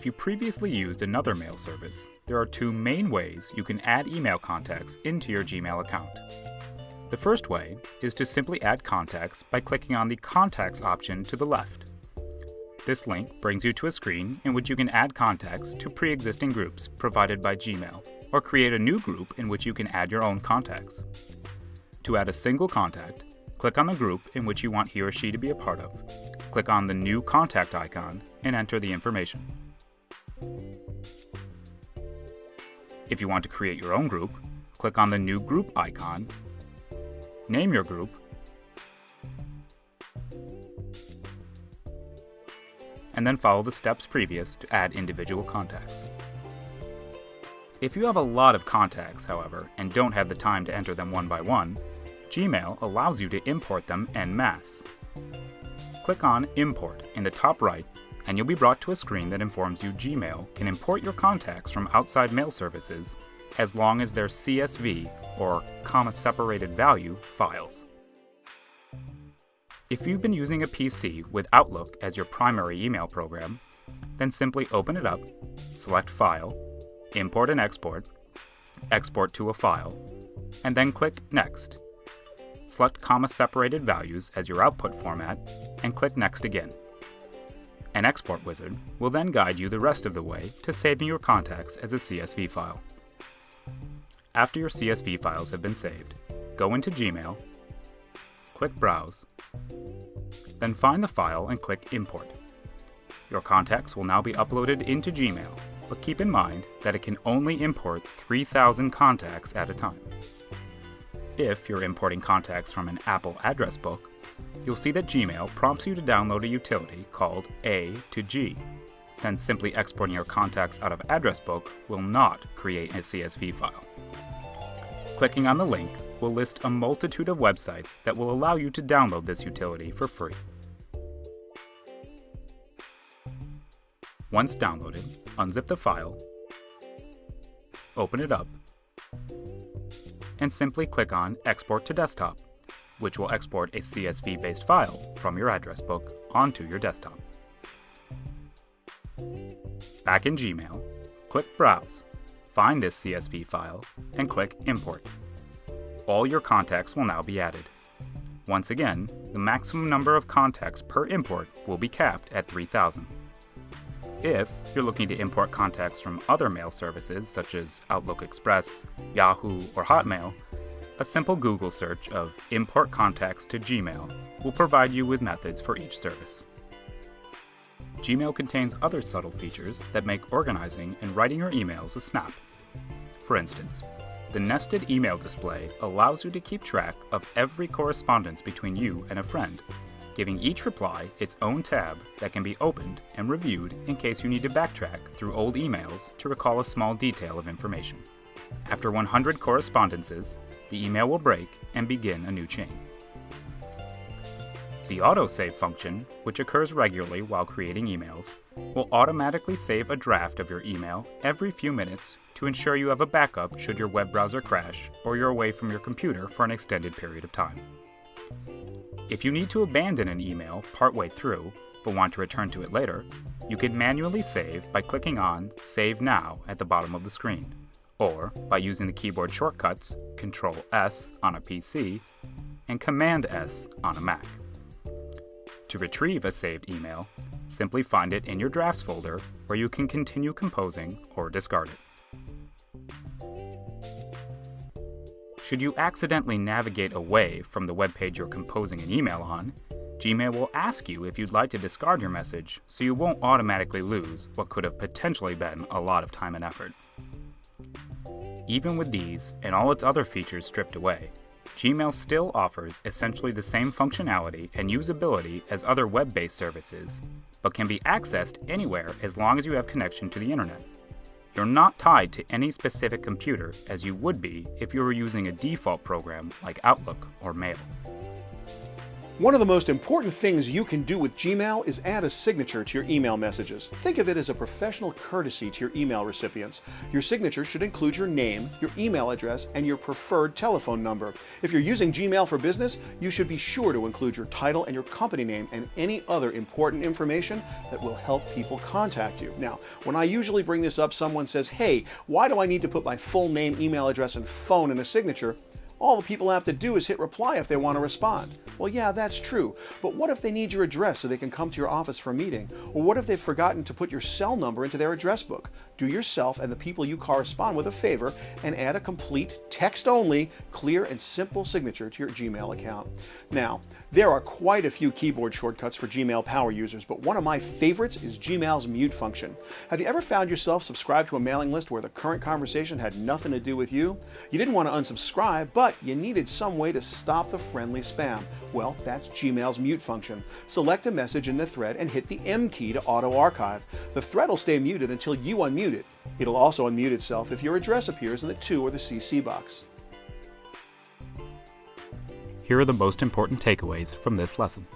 If you previously used another mail service, there are two main ways you can add email contacts into your Gmail account. The first way is to simply add contacts by clicking on the Contacts option to the left. This link brings you to a screen in which you can add contacts to pre-existing groups provided by Gmail, or create a new group in which you can add your own contacts. To add a single contact, click on the group in which you want he or she to be a part of. Click on the New Contact icon and enter the information. If you want to create your own group, click on the New Group icon, name your group, and then follow the steps previous to add individual contacts. If you have a lot of contacts, however, and don't have the time to enter them one by one, Gmail allows you to import them en masse. Click on Import in the top right, and you'll be brought to a screen that informs you Gmail can import your contacts from outside mail services as long as they're CSV, or comma-separated value, files. If you've been using a PC with Outlook as your primary email program, then simply open it up, select File, Import and Export, Export to a file, and then click Next. Select comma-separated values as your output format, and click Next again. An export wizard will then guide you the rest of the way to saving your contacts as a CSV file. After your CSV files have been saved, go into Gmail, click Browse, then find the file and click Import. Your contacts will now be uploaded into Gmail, but keep in mind that it can only import 3,000 contacts at a time. If you're importing contacts from an Apple address book, you'll see that Gmail prompts you to download a utility called A to G, since simply exporting your contacts out of Address Book will not create a CSV file. Clicking on the link will list a multitude of websites that will allow you to download this utility for free. Once downloaded, unzip the file, open it up, and simply click on Export to Desktop, which will export a CSV-based file from your address book onto your desktop. Back in Gmail, click Browse, find this CSV file, and click Import. All your contacts will now be added. Once again, the maximum number of contacts per import will be capped at 3,000. If you're looking to import contacts from other mail services such as Outlook Express, Yahoo, or Hotmail, a simple Google search of Import Contacts to Gmail will provide you with methods for each service. Gmail contains other subtle features that make organizing and writing your emails a snap. For instance, the nested email display allows you to keep track of every correspondence between you and a friend, giving each reply its own tab that can be opened and reviewed in case you need to backtrack through old emails to recall a small detail of information. After 100 correspondences, the email will break and begin a new chain. The autosave function, which occurs regularly while creating emails, will automatically save a draft of your email every few minutes to ensure you have a backup should your web browser crash or you're away from your computer for an extended period of time. If you need to abandon an email partway through but want to return to it later, you can manually save by clicking on Save Now at the bottom of the screen, or by using the keyboard shortcuts Ctrl+S on a PC and Command+S on a Mac. To retrieve a saved email, simply find it in your Drafts folder where you can continue composing or discard it. Should you accidentally navigate away from the web page you're composing an email on, Gmail will ask you if you'd like to discard your message so you won't automatically lose what could have potentially been a lot of time and effort. Even with these and all its other features stripped away, Gmail still offers essentially the same functionality and usability as other web-based services, but can be accessed anywhere as long as you have connection to the internet. You're not tied to any specific computer as you would be if you were using a default program like Outlook or Mail. One of the most important things you can do with Gmail is add a signature to your email messages. Think of it as a professional courtesy to your email recipients. Your signature should include your name, your email address, and your preferred telephone number. If you're using Gmail for business, you should be sure to include your title and your company name and any other important information that will help people contact you. Now, when I usually bring this up, someone says, "Hey, why do I need to put my full name, email address, and phone in a signature?" All the people have to do is hit reply if they want to respond. Well, yeah, that's true, but what if they need your address so they can come to your office for a meeting? Or what if they've forgotten to put your cell number into their address book? Do yourself and the people you correspond with a favor and add a complete, text-only, clear and simple signature to your Gmail account. Now, there are quite a few keyboard shortcuts for Gmail power users, but one of my favorites is Gmail's mute function. Have you ever found yourself subscribed to a mailing list where the current conversation had nothing to do with you? You didn't want to unsubscribe, but you needed some way to stop the friendly spam. Well, that's Gmail's mute function. Select a message in the thread and hit the M key to auto-archive. The thread will stay muted until you unmute it. It'll also unmute itself if your address appears in the to or the CC box. Here are the most important takeaways from this lesson.